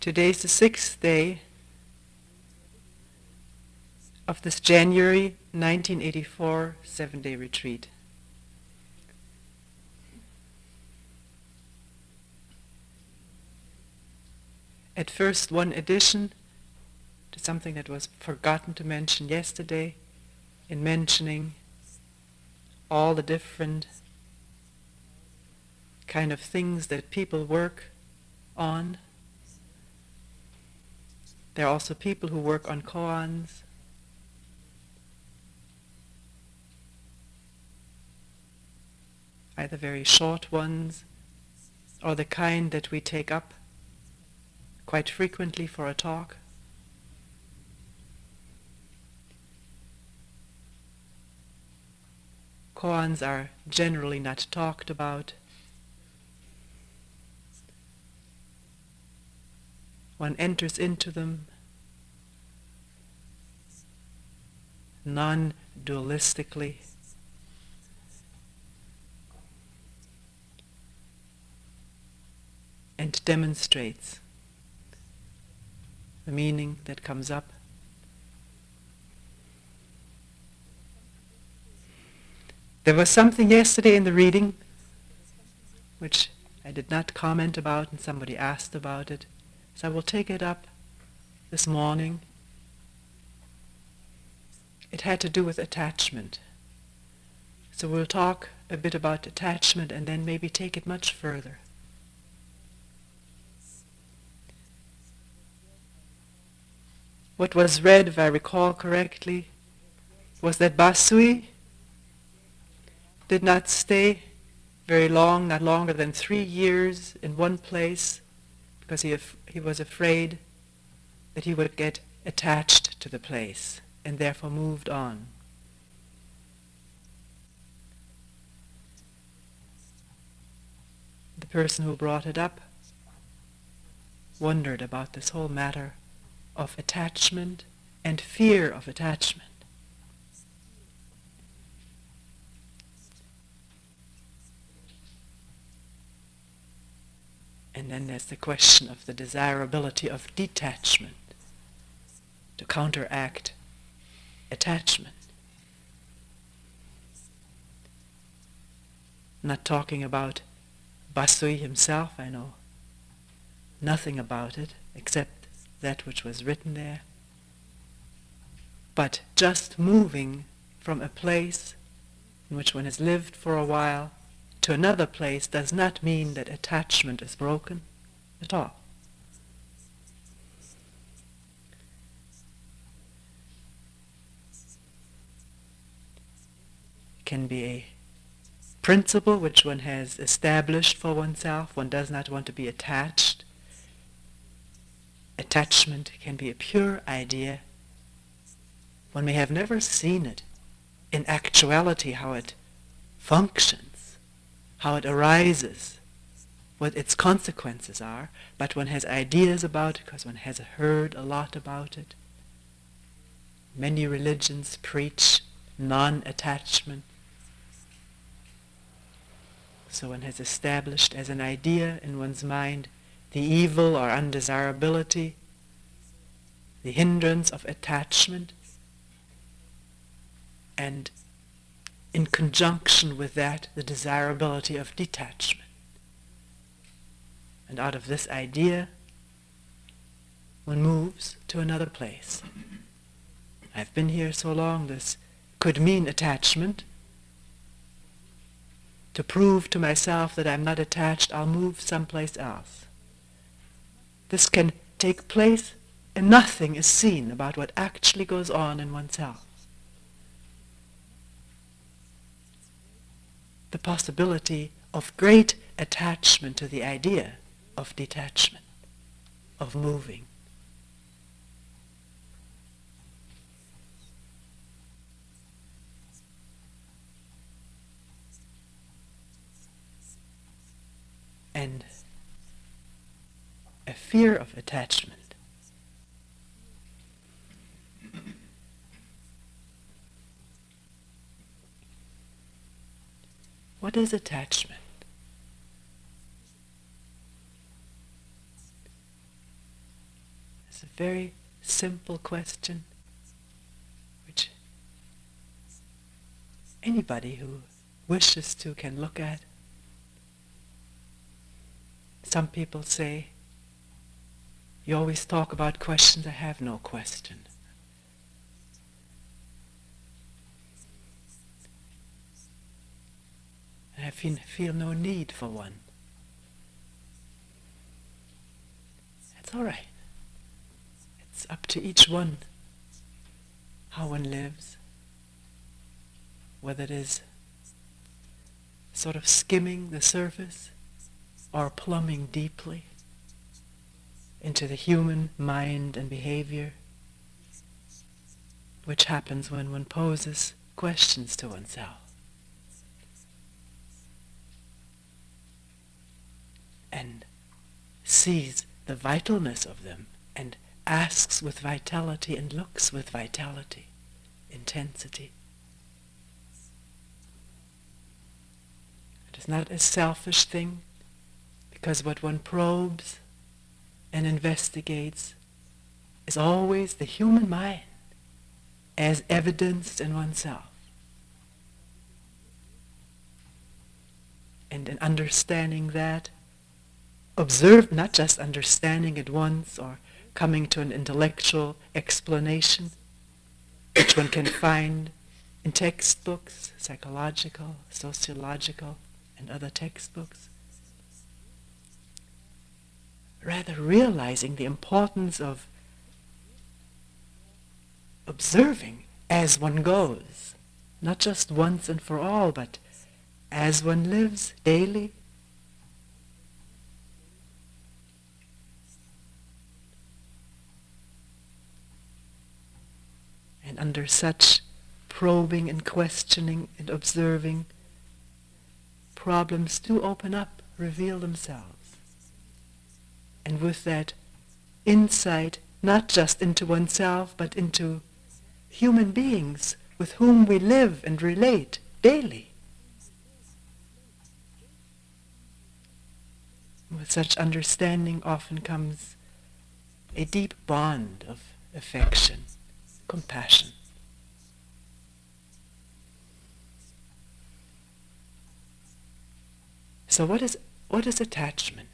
Today's the 6th day of this January 1984 7-day retreat. At first, one addition to something that was forgotten to mention yesterday in mentioning all the different kind of things that people work on. There are also people who work on koans, either very short ones or the kind that we take up quite frequently for a talk. Koans are generally not talked about. One enters into them non-dualistically, and demonstrates the meaning that comes up. There was something yesterday in the reading which I did not comment about, and somebody asked about it, so I will take it up this morning. It had to do with attachment. So we'll talk a bit about attachment and then maybe take it much further. What was read, if I recall correctly, was that Basui did not stay very long, not longer than 3 years in one place, because he was afraid that he would get attached to the place and therefore moved on. The person who brought it up wondered about this whole matter of attachment and fear of attachment. And then there's the question of the desirability of detachment to counteract attachment. Not talking about Basui himself, I know nothing about it except that which was written there. But just moving from a place in which one has lived for a while to another place does not mean that attachment is broken at all. It can be a principle which one has established for oneself. One does not want to be attached. Attachment can be a pure idea. One may have never seen it in actuality, how it functions, how it arises, what its consequences are, but one has ideas about it because one has heard a lot about it. Many religions preach non-attachment. So one has established as an idea in one's mind the evil or undesirability, the hindrance of attachment, and in conjunction with that, the desirability of detachment. And out of this idea, one moves to another place. I've been here so long, this could mean attachment. To prove to myself that I'm not attached, I'll move someplace else. This can take place and nothing is seen about what actually goes on in oneself. The possibility of great attachment to the idea of detachment, of moving. And a fear of attachment. What is attachment? It's a very simple question which anybody who wishes to can look at. Some people say, you always talk about questions, I have no question. I feel no need for one. That's all right. It's up to each one how one lives, whether it is sort of skimming the surface or plumbing deeply into the human mind and behavior, which happens when one poses questions to oneself. And sees the vitalness of them, and asks with vitality and looks with vitality, intensity. It is not a selfish thing, because what one probes and investigates is always the human mind as evidenced in oneself. And in understanding that, observe, not just understanding it once or coming to an intellectual explanation, which one can find in textbooks, psychological, sociological, and other textbooks. Rather realizing the importance of observing as one goes, not just once and for all, but as one lives daily. And under such probing and questioning and observing, problems do open up, reveal themselves. And with that insight, not just into oneself, but into human beings with whom we live and relate daily. With such understanding often comes a deep bond of affection, compassion. So what is attachment?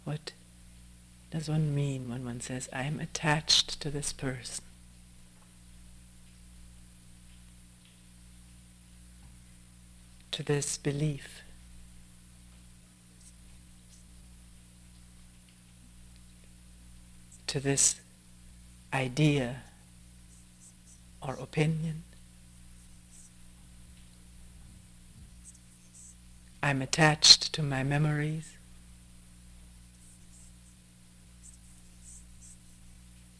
What does one mean when one says, I am attached to this person? To this belief? To this idea or opinion? I'm attached to my memories,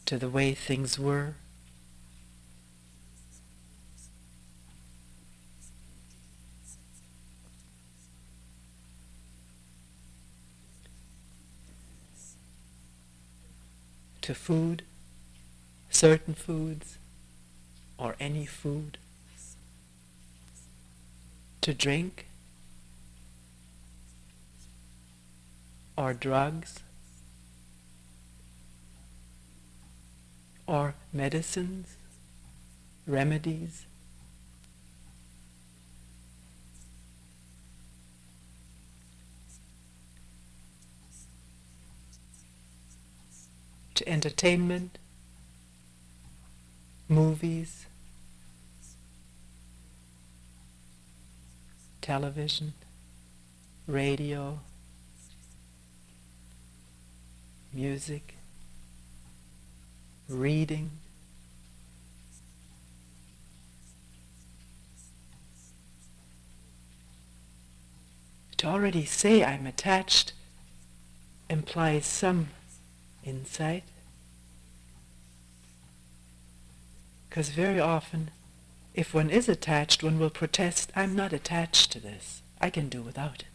to the way things were. To food, certain foods, or any food. To drink, or drugs, or medicines, remedies. To entertainment, movies, television, radio, music, reading, to already say I'm attached implies some insight, because very often if one is attached, one will protest, I'm not attached to this, I can do without it.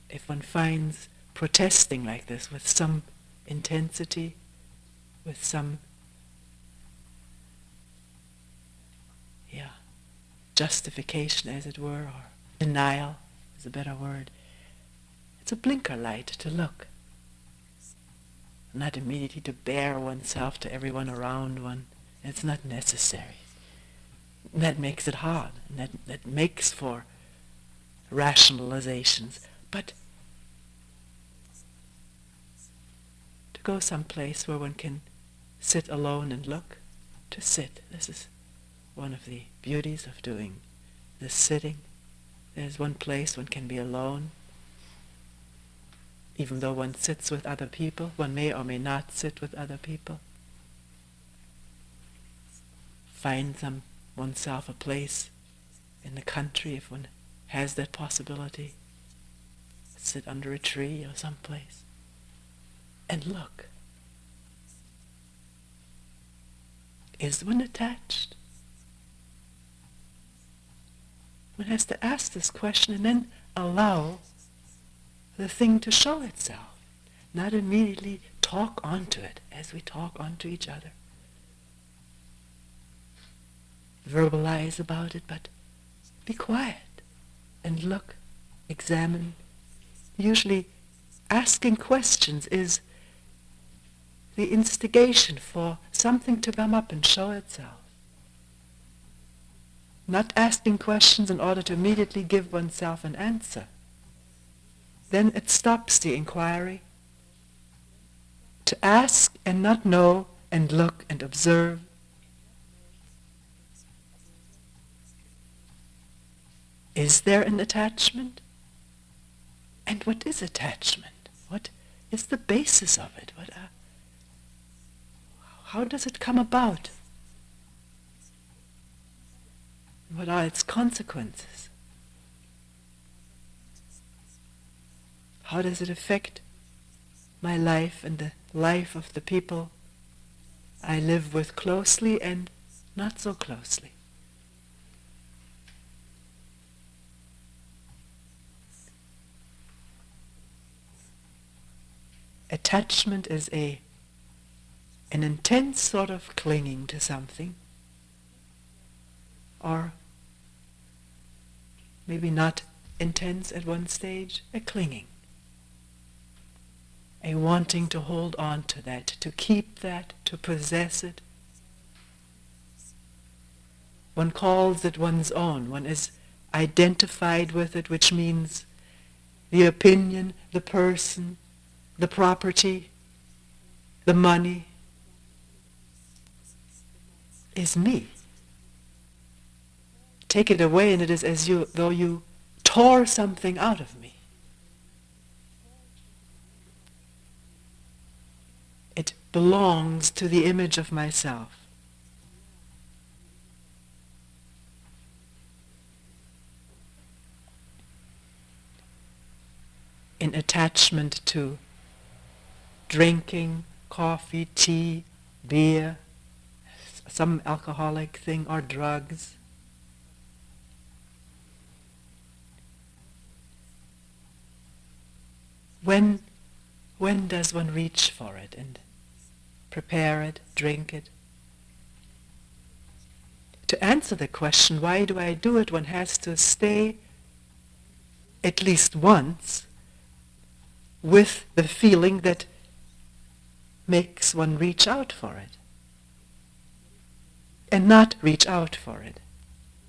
If one finds protesting like this with some intensity, with some justification, as it were, or denial is a better word. It's a blinker light to look, not immediately to bare oneself to everyone around one. It's not necessary. That makes it hard, and that makes for rationalizations. But to go someplace where one can sit alone and look, to sit. This is one of the beauties of doing this sitting. There's one place one can be alone. Even though one sits with other people, one may or may not sit with other people. Find oneself a place in the country if one has that possibility. Sit under a tree or someplace and look. Is one attached? One has to ask this question and then allow the thing to show itself. Not immediately talk onto it as we talk onto each other. Verbalize about it, but be quiet and look, examine. Usually asking questions is the instigation for something to come up and show itself. Not asking questions in order to immediately give oneself an answer. Then it stops the inquiry. To ask and not know and look and observe. Is there an attachment? And what is attachment? What is the basis of it? How does it come about? What are its consequences? How does it affect my life and the life of the people I live with closely and not so closely? Attachment is an intense sort of clinging to something, or maybe not intense at one stage, a clinging, a wanting to hold on to that, to keep that, to possess it. One calls it one's own, one is identified with it, which means the opinion, the person, the property, the money is me. Take it away and it is as though you tore something out of me. It belongs to the image of myself. In attachment to drinking, coffee, tea, beer, some alcoholic thing, or drugs. When does one reach for it and prepare it, drink it? To answer the question, why do I do it, one has to stay at least once with the feeling that makes one reach out for it, and not reach out for it,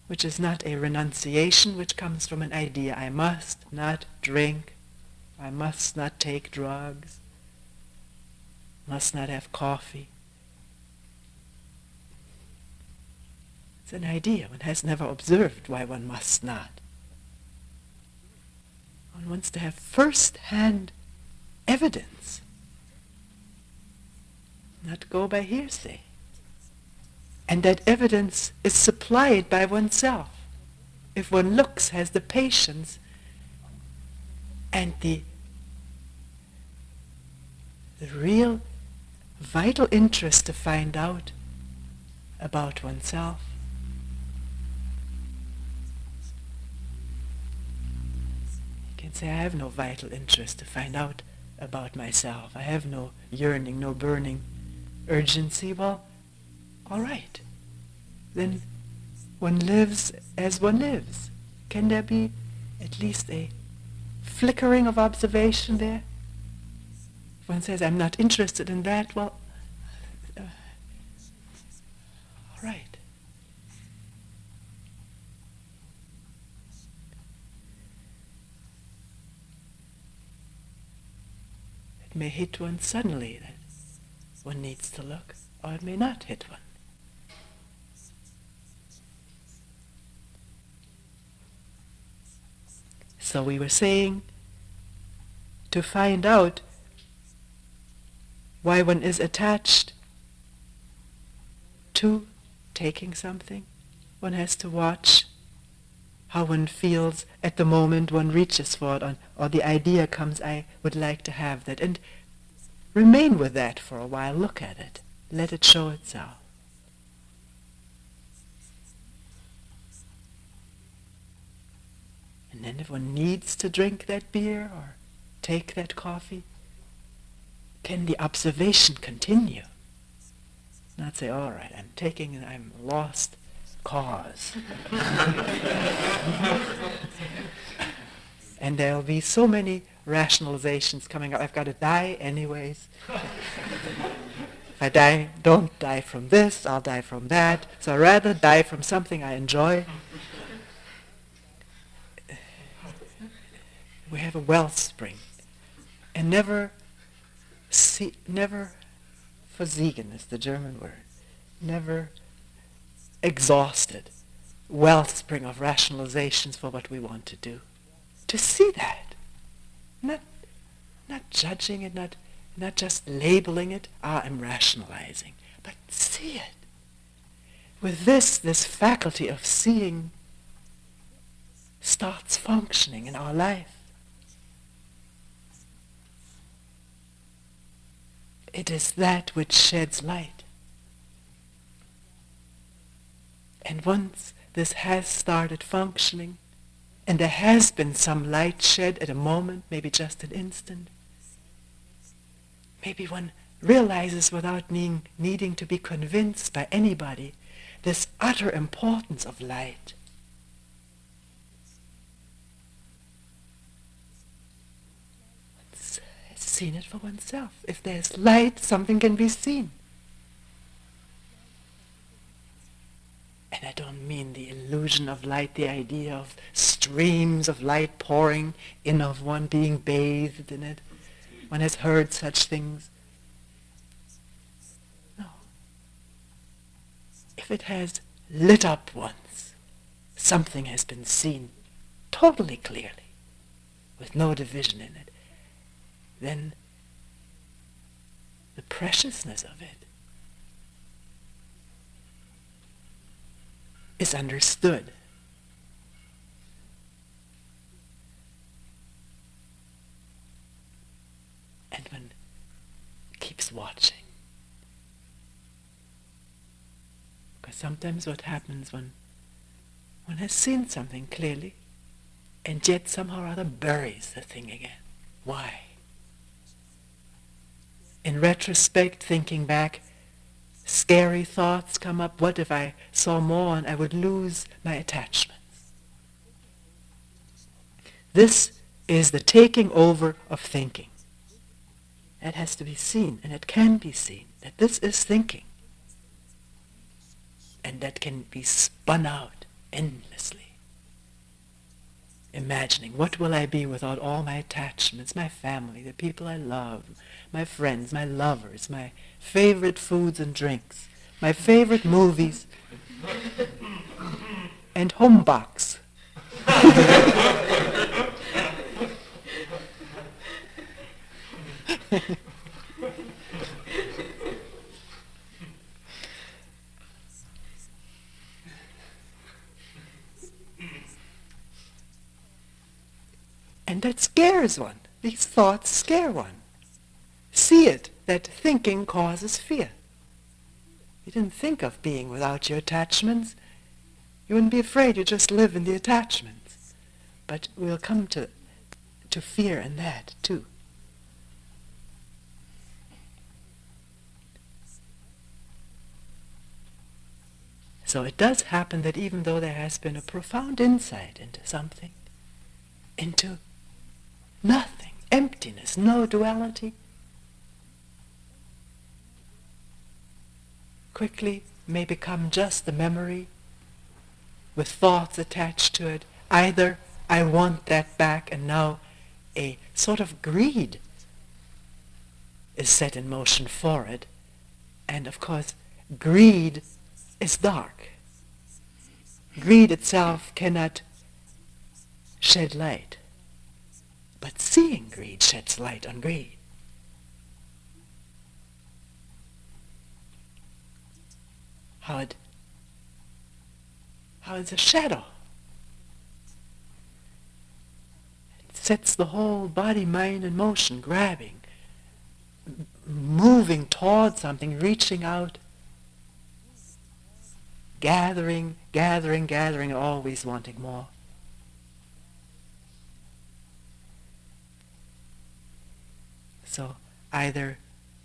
which is not a renunciation which comes from an idea. I must not drink, I must not take drugs, must not have coffee. It's an idea. One has never observed why one must not. One wants to have first-hand evidence, not go by hearsay. And that evidence is supplied by oneself. If one looks, has the patience and the real vital interest to find out about oneself. You can say, I have no vital interest to find out about myself. I have no yearning, no burning urgency. Well, all right. Then one lives as one lives. Can there be at least a flickering of observation there? If one says, I'm not interested in that, well, all right. It may hit one suddenly that one needs to look, or it may not hit one. So we were saying, to find out why one is attached to taking something, one has to watch how one feels at the moment one reaches for it, or the idea comes, I would like to have that, and remain with that for a while, look at it, let it show itself. And then if one needs to drink that beer or take that coffee, can the observation continue? Not say, all right, I'm taking it, I'm lost cause. And there'll be so many rationalizations coming up. I've got to die anyways. If I don't die from this, I'll die from that. So I'd rather die from something I enjoy. We have a wellspring. And never, versiegen is the German word, never exhausted wellspring of rationalizations for what we want to do. To see that, not judging it, not just labeling it, I'm rationalizing, but see it. With this faculty of seeing starts functioning in our life. It is that which sheds light. And once this has started functioning, and there has been some light shed at a moment, maybe just an instant, maybe one realizes without needing to be convinced by anybody this utter importance of light. One's seen it for oneself. If there's light, something can be seen. And I don't mean the illusion of light, the idea of streams of light pouring in of one, being bathed in it. One has heard such things. No. If it has lit up once, something has been seen totally clearly, with no division in it, then the preciousness of it is understood. And one keeps watching. Because sometimes what happens when one has seen something clearly and yet somehow or other buries the thing again. Why? In retrospect, thinking back, scary thoughts come up. What if I saw more and I would lose my attachments? This is the taking over of thinking. It has to be seen, and it can be seen, that this is thinking. And that can be spun out endlessly. Imagining, what will I be without all my attachments, my family, the people I love, my friends, my lovers, my favorite foods and drinks, my favorite movies, and home box. And that scares one. These thoughts scare one. See it, that thinking causes fear. You didn't think of being without your attachments. You wouldn't be afraid, you just live in the attachments. But we'll come to fear in that too. So it does happen that even though there has been a profound insight into something, into nothing, emptiness, no duality, quickly may become just the memory with thoughts attached to it. Either I want that back, and now a sort of greed is set in motion for it. And of course, greed is dark. Greed itself cannot shed light. But seeing greed sheds light on greed. How it's a shadow. It sets the whole body, mind in motion, grabbing, moving toward something, reaching out, gathering, always wanting more. So either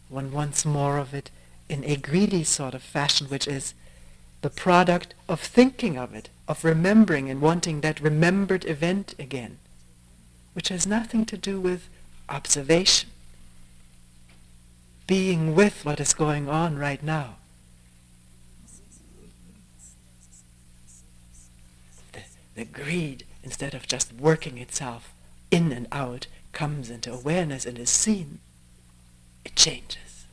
one wants more of it in a greedy sort of fashion, which is the product of thinking of it, of remembering and wanting that remembered event again, which has nothing to do with observation, being with what is going on right now. The greed, instead of just working itself in and out, comes into awareness and is seen. It changes.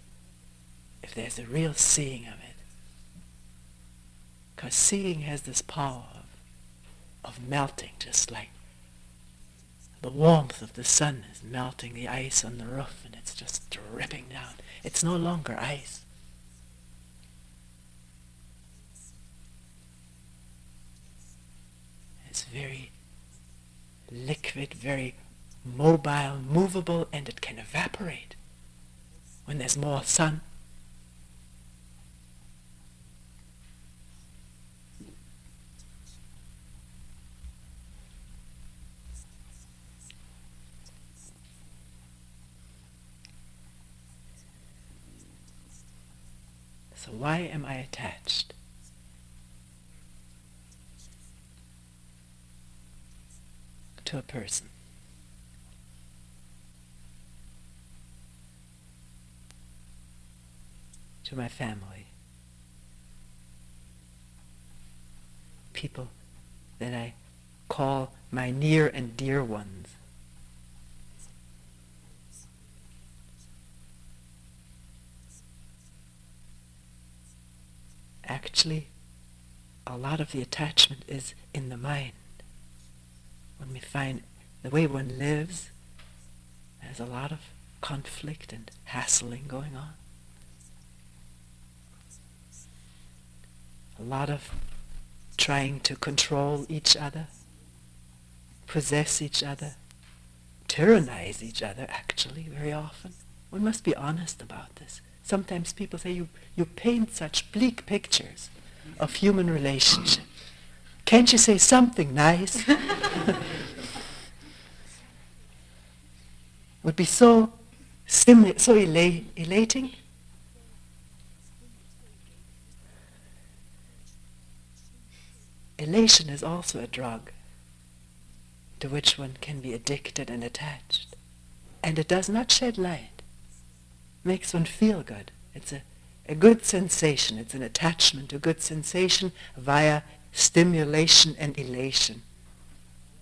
If there's a real seeing of it. Because seeing has this power of melting, just like the warmth of the sun is melting the ice on the roof, and it's just dripping down. It's no longer ice. It's very liquid, very mobile, movable, and it can evaporate when there's more sun. So why am I attached? To a person. To my family. People that I call my near and dear ones. Actually, a lot of the attachment is in the mind. When we find the way one lives, there's a lot of conflict and hassling going on. A lot of trying to control each other, possess each other, tyrannize each other, actually, very often. One must be honest about this. Sometimes people say, you paint such bleak pictures of human relationship. Can't you say something nice? Would be so elating. Elation is also a drug to which one can be addicted and attached. And it does not shed light. Makes one feel good. It's a good sensation. It's an attachment to good sensation via stimulation and elation.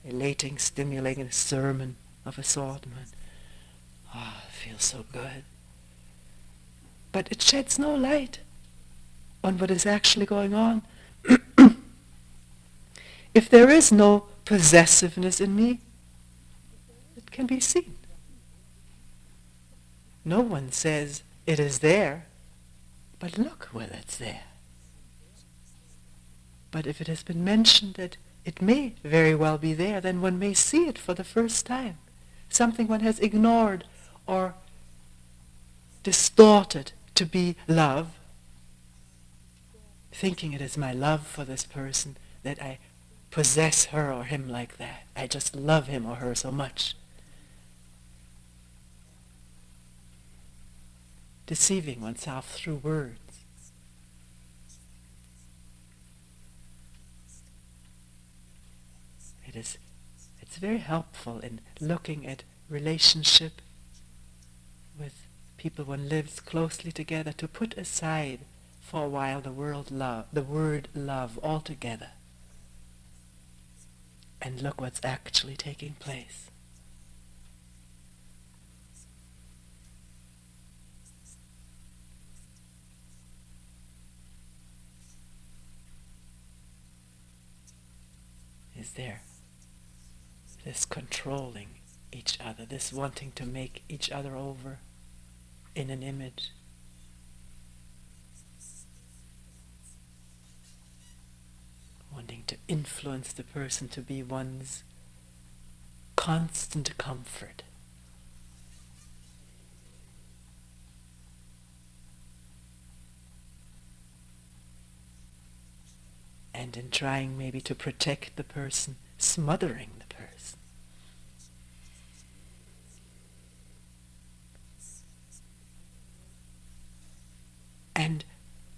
Elating, stimulating, a sermon of a sort. Ah, it feels so good. But it sheds no light on what is actually going on. If there is no possessiveness in me, it can be seen. No one says it is there, but look whether it's there. But if it has been mentioned that it may very well be there, then one may see it for the first time. Something one has ignored or distorted to be love, thinking it is my love for this person that I possess her or him like that. I just love him or her so much. Deceiving oneself through words. It's very helpful in looking at relationship with people one lives closely together to put aside for a while the word love altogether, and look what's actually taking place. Is there this controlling each other, this wanting to make each other over in an image? Wanting to influence the person to be one's constant comfort. And in trying maybe to protect the person, smothering the person. And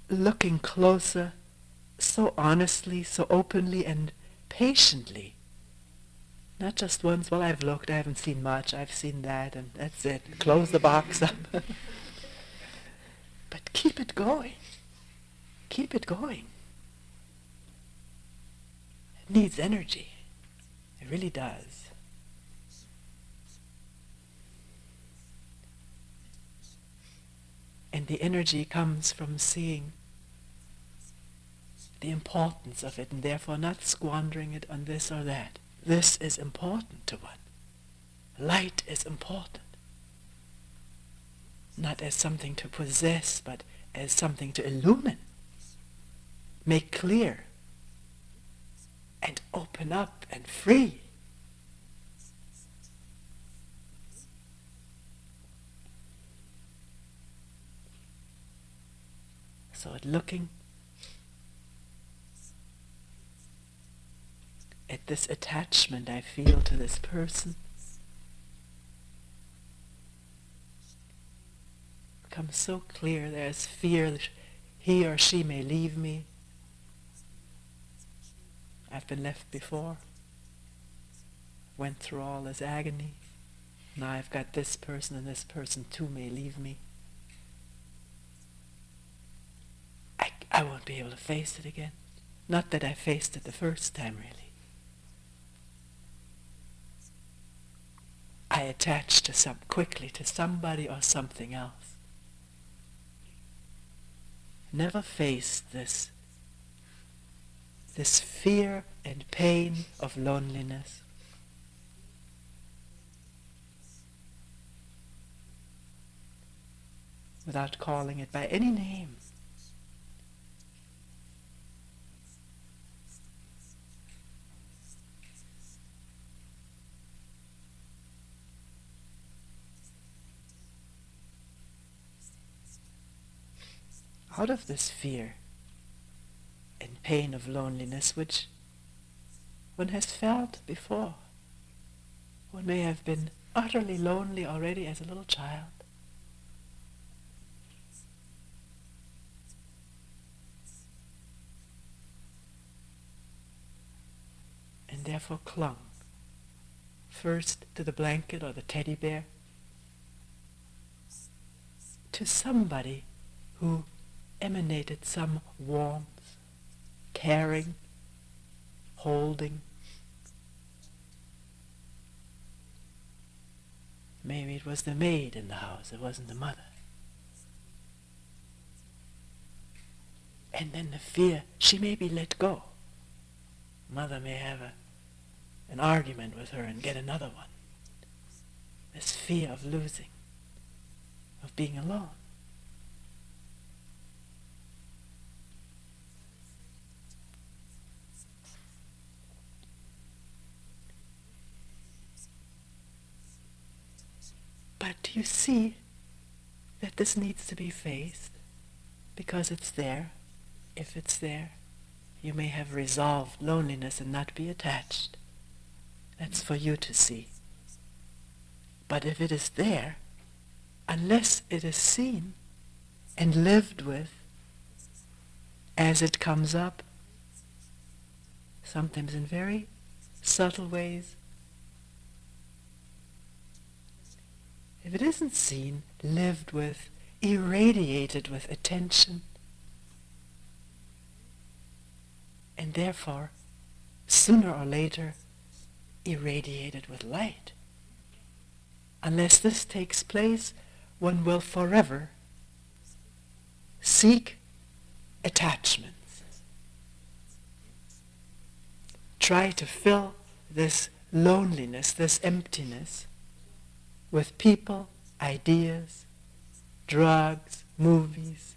looking closer, so honestly, so openly and patiently. Not just once, well, I've looked, I haven't seen much, I've seen that, and that's it. Close the box up. But keep it going. Keep it going. It needs energy. It really does. And the energy comes from seeing the importance of it, and therefore not squandering it on this or that. This is important to one. Light is important. Not as something to possess, but as something to illumine, make clear, and open up and free. So at looking at this attachment I feel to this person, becomes so clear. There's fear that he or she may leave me. I've been left before. Went through all this agony. Now I've got this person, and this person too may leave me. I won't be able to face it again. Not that I faced it the first time, really. I attached quickly to somebody or something else. Never faced this fear and pain of loneliness. Without calling it by any name. Out of this fear and pain of loneliness, which one has felt before. One may have been utterly lonely already as a little child. And therefore clung, first to the blanket or the teddy bear, to somebody who emanated some warmth, caring, holding. Maybe it was the maid in the house, it wasn't the mother. And then the fear, she may be let go. Mother may have an argument with her and get another one. This fear of losing, of being alone. But you see that this needs to be faced because it's there. If it's there, you may have resolved loneliness and not be attached. That's for you to see. But if it is there, unless it is seen and lived with as it comes up, sometimes in very subtle ways. If it isn't seen, lived with, irradiated with attention, and therefore, sooner or later, irradiated with light. Unless this takes place, one will forever seek attachments. Try to fill this loneliness, this emptiness, with people, ideas, drugs, movies,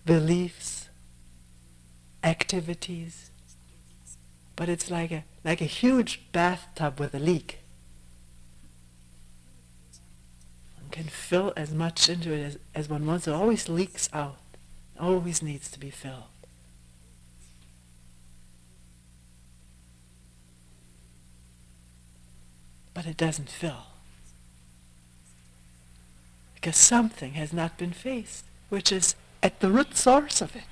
beliefs, activities. But it's like a huge bathtub with a leak. One can fill as much into it as one wants. It always leaks out. It always needs to be filled. But it doesn't fill. Because something has not been faced, which is at the root source of it.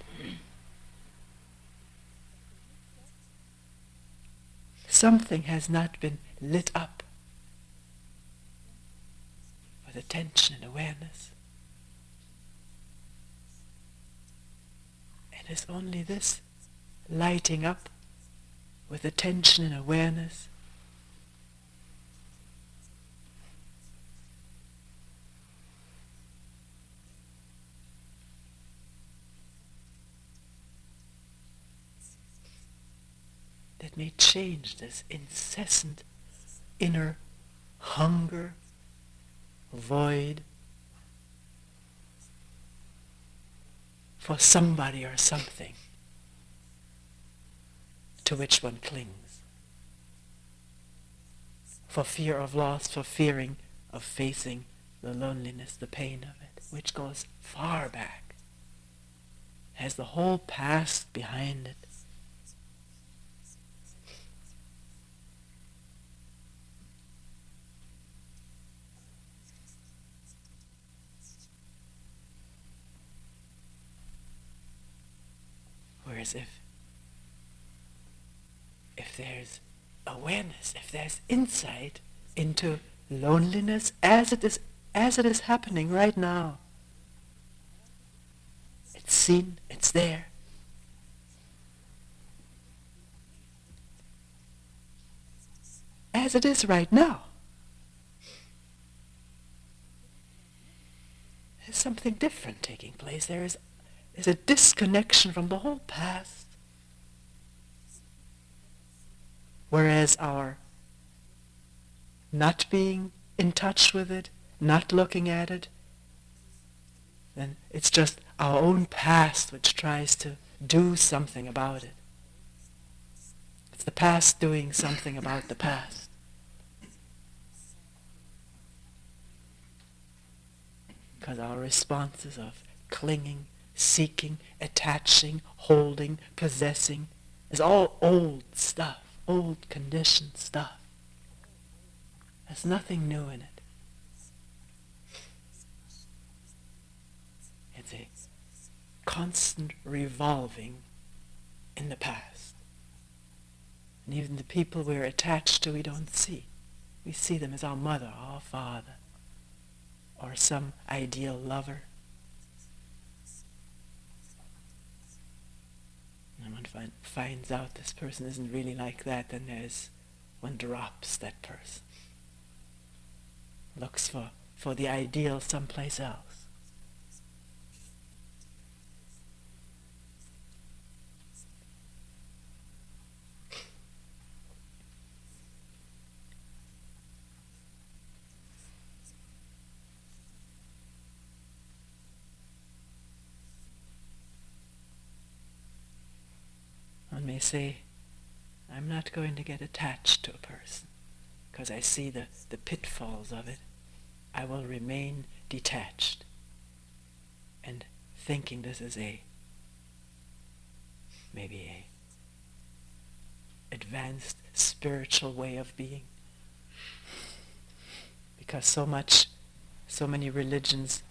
Something has not been lit up with attention and awareness. And it's only this lighting up with attention and awareness that may change this incessant inner hunger, void for somebody or something to which one clings, for fear of loss, for fearing of facing the loneliness, the pain of it, which goes far back, has the whole past behind it. Whereas if there's awareness, if there's insight into loneliness as it is happening right now, it's seen, it's there. As it is right now. There's something different taking place. There's a disconnection from the whole past. Whereas our not being in touch with it, not looking at it, then it's just our own past which tries to do something about it. It's the past doing something about the past. Because our responses of clinging, seeking, attaching, holding, possessing is all old stuff, old conditioned stuff. There's nothing new in it. It's a constant revolving in the past. And even the people we're attached to we don't see. We see them as our mother, our father, or some ideal lover. And one finds out this person isn't really like that, then one drops that person. Looks for the ideal someplace else. One may say, I'm not going to get attached to a person because I see the pitfalls of it. I will remain detached and thinking this is maybe a advanced spiritual way of being. Because so many religions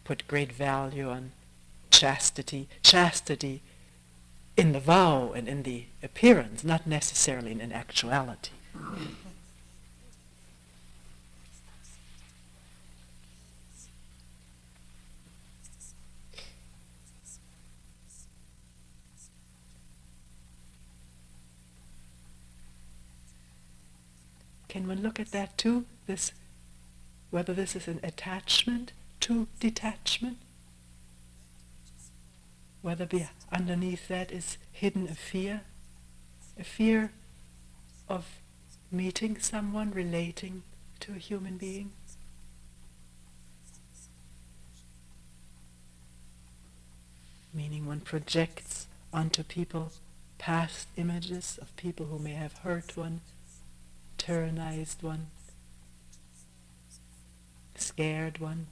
put great value on chastity. Chastity in the vow and in the appearance, not necessarily in actuality. Can one look at that too? Whether this is an attachment to detachment? Whether underneath that is hidden a fear of meeting someone, relating to a human being? Meaning one projects onto people past images of people who may have hurt one, tyrannized one, scared one.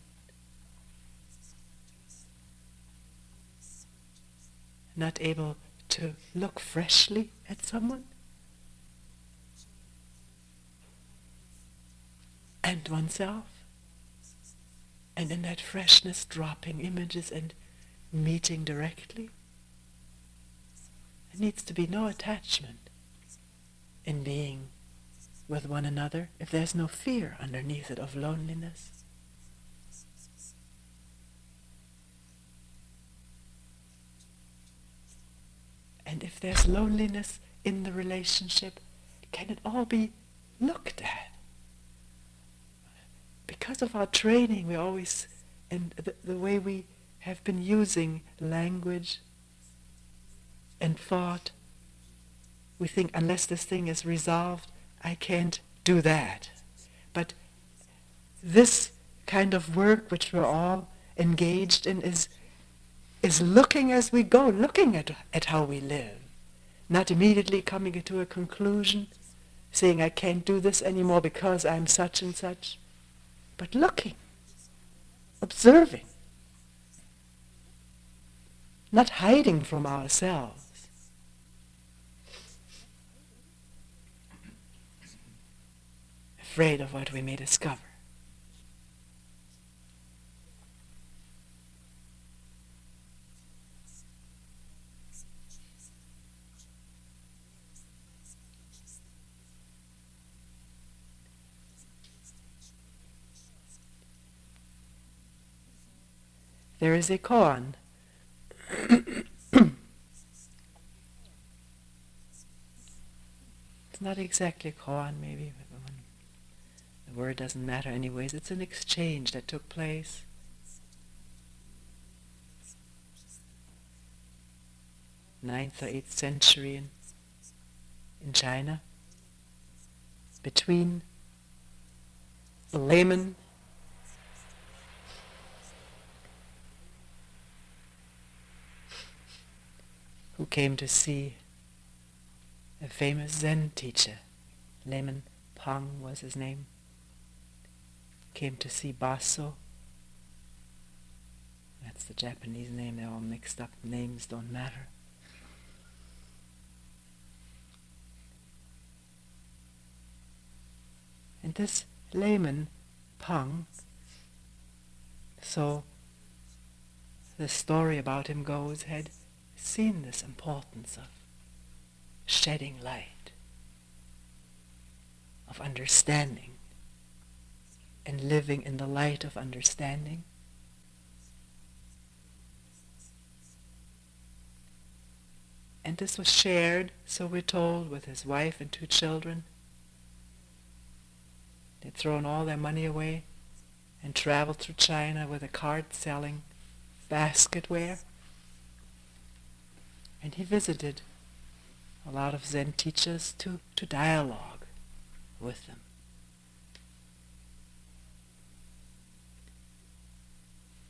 Not able to look freshly at someone. And oneself. And in that freshness dropping images and meeting directly. There needs to be no attachment in being with one another if there's no fear underneath it of loneliness. And if there's loneliness in the relationship, can it all be looked at? Because of our training, we always, and the way we have been using language and thought, we think unless this thing is resolved, I can't do that. But this kind of work which we're all engaged in is looking as we go, looking at how we live. Not immediately coming to a conclusion, saying I can't do this anymore because I'm such and such, but looking, observing, not hiding from ourselves. Afraid of what we may discover. There is a koan. It's not exactly koan, maybe, but the word doesn't matter anyways. It's an exchange that took place 9th or 8th century in China between a layman who came to see a famous Zen teacher. Layman Pang was his name. Came to see Baso. That's the Japanese name, they're all mixed up. Names don't matter. And this layman, Pang, so the story about him goes, had seen this importance of shedding light, of understanding, and living in the light of understanding. And this was shared, so we're told, with his wife and 2 children. They'd thrown all their money away and traveled through China with a cart selling basketware. And he visited a lot of Zen teachers to dialogue with them.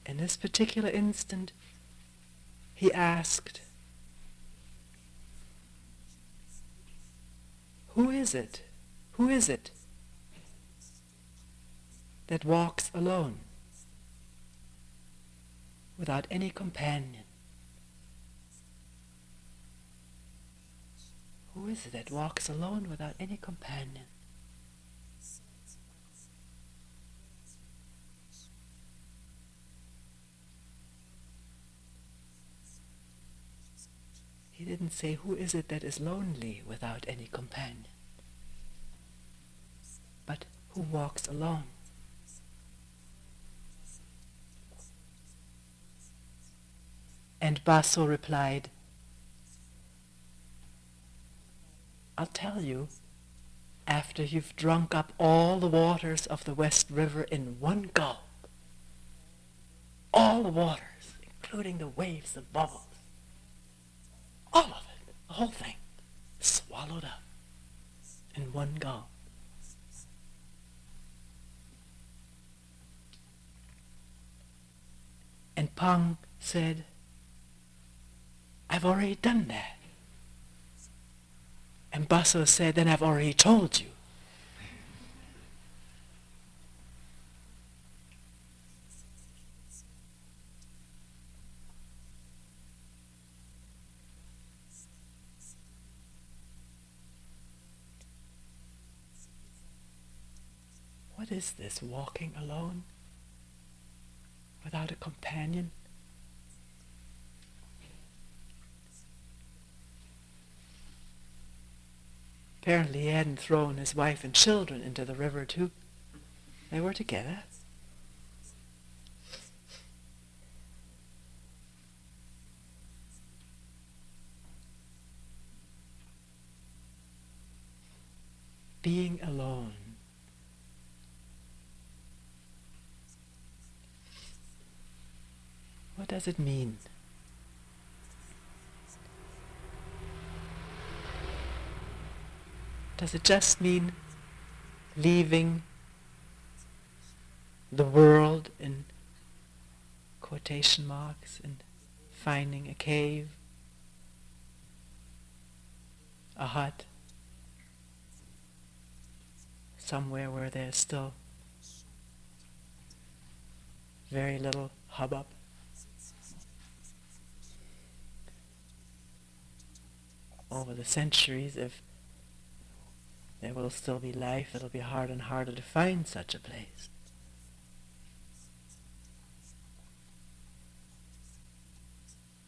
In this particular instant, he asked, Who is it that walks alone, without any companion? Who is it that walks alone without any companion? He didn't say, who is it that is lonely without any companion? But who walks alone? And Baso replied, I'll tell you, after you've drunk up all the waters of the West River in one gulp, all the waters, including the waves, the bubbles, all of it, the whole thing, swallowed up in one gulp. And Pang said, I've already done that. And Baso said, then I've already told you. What is this walking alone without a companion? Apparently he hadn't thrown his wife and children into the river too. They were together. Being alone. What does it mean? Does it just mean leaving the world in quotation marks and finding a cave, a hut, somewhere where there's still very little hubbub? Over the centuries, if there will still be life, it'll be harder and harder to find such a place.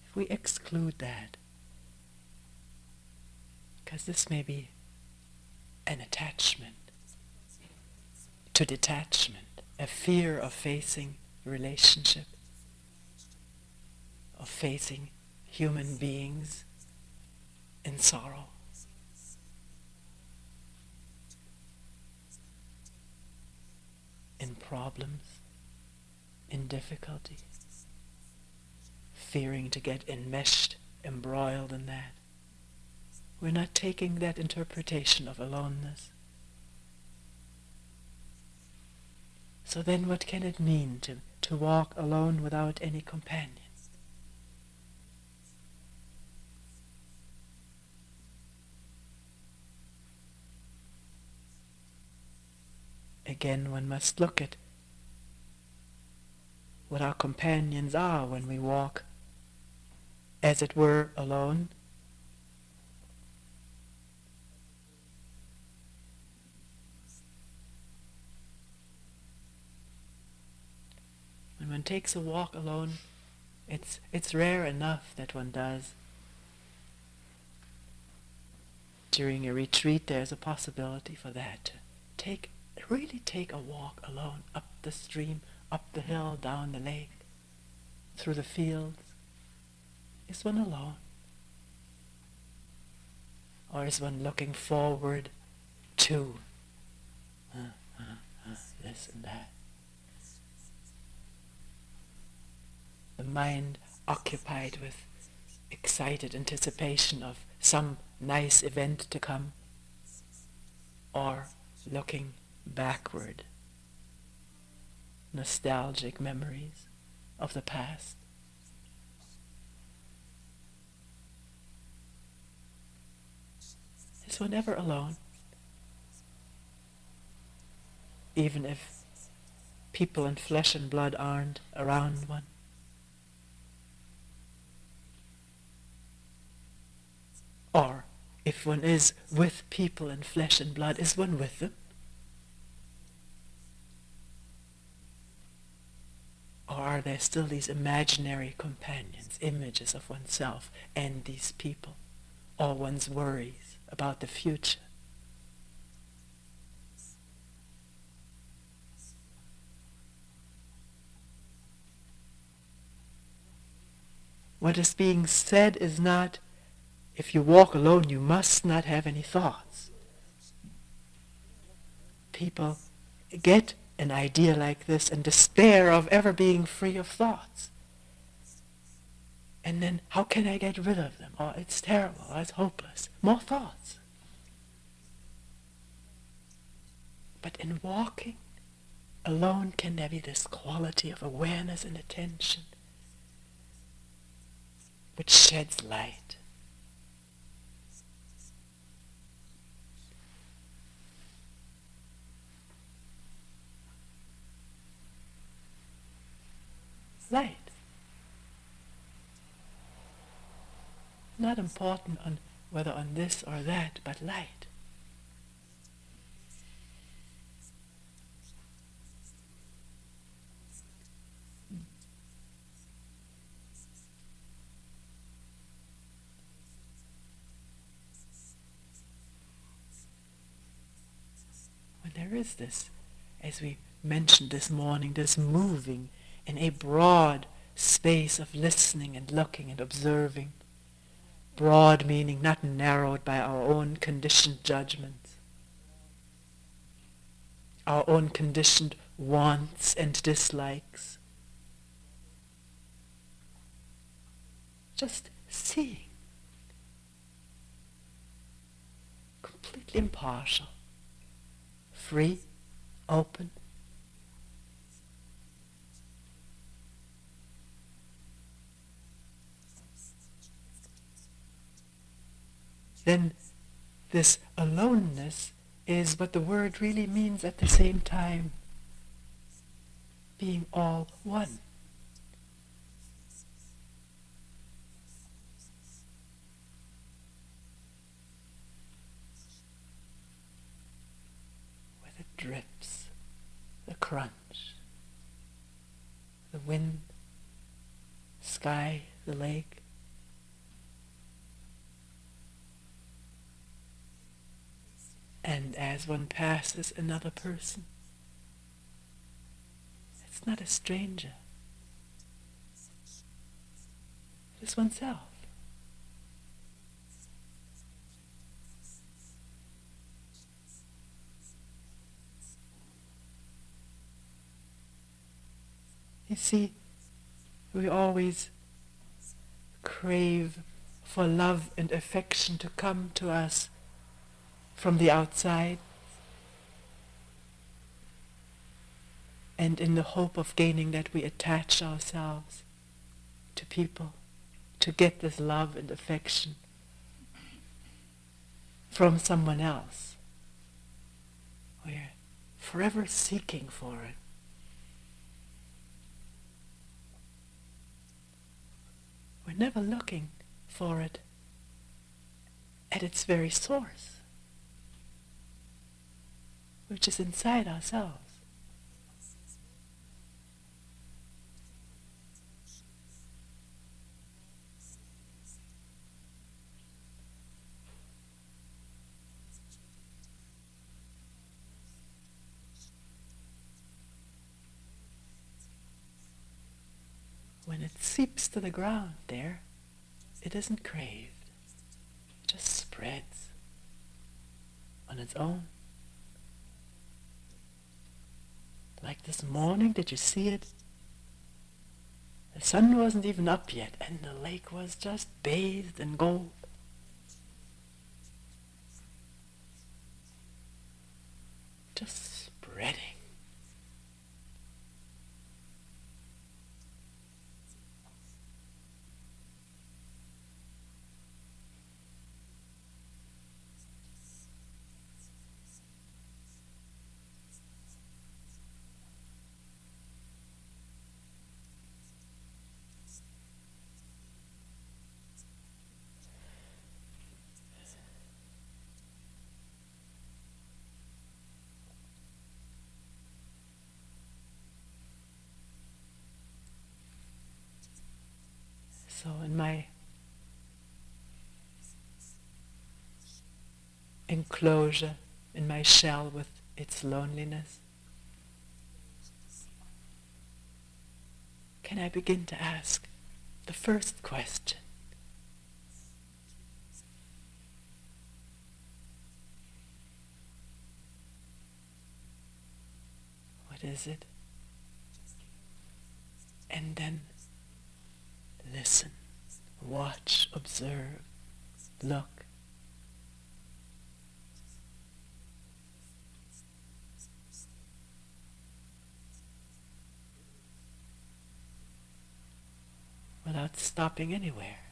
If we exclude that, because this may be an attachment to detachment, a fear of facing relationship, of facing human beings in sorrow. In problems, in difficulty, fearing to get enmeshed, embroiled in that. We're not taking that interpretation of aloneness. So then what can it mean to walk alone without any companion? Again, one must look at what our companions are when we walk, as it were, alone. When one takes a walk alone, it's rare enough that one does. During a retreat, there's a possibility for that, to really take a walk alone, up the stream, up the hill, down the lake, through the fields. Is one alone? Or is one looking forward to this and that? The mind occupied with excited anticipation of some nice event to come, or looking backward, nostalgic memories of the past. Is one ever alone? Even if people in flesh and blood aren't around one? Or if one is with people in flesh and blood, is one with them? Or are there still these imaginary companions, images of oneself and these people all one's worries about the future. What is being said is not, if you walk alone, you must not have any thoughts. People get an idea like this and despair of ever being free of thoughts. And then, how can I get rid of them? Oh, it's terrible. Oh, it's hopeless. More thoughts. But in walking alone, can there be this quality of awareness and attention which sheds light? Light. Not important on whether on this or that, but light. When there is this, as we mentioned this morning, this moving in a broad space of listening and looking and observing, broad meaning not narrowed by our own conditioned judgments, our own conditioned wants and dislikes. Just seeing, completely impartial, free, open. Then this aloneness is what the word really means at the same time, being all one. Where the drips, the crunch, the wind, sky, the lake, and as one passes another person, it's not a stranger. It's oneself. You see, we always crave for love and affection to come to us from the outside, and in the hope of gaining that, we attach ourselves to people to get this love and affection from someone else. We're forever seeking for it. We're never looking for it at its very source, which is inside ourselves. When it seeps to the ground there, it isn't craved. It just spreads on its own. Like this morning, did you see it? The sun wasn't even up yet, and the lake was just bathed in gold. Just spreading. So in my enclosure, in my shell with its loneliness? Can I begin to ask the first question? What is it? And then listen, watch, observe, look. Without stopping anywhere.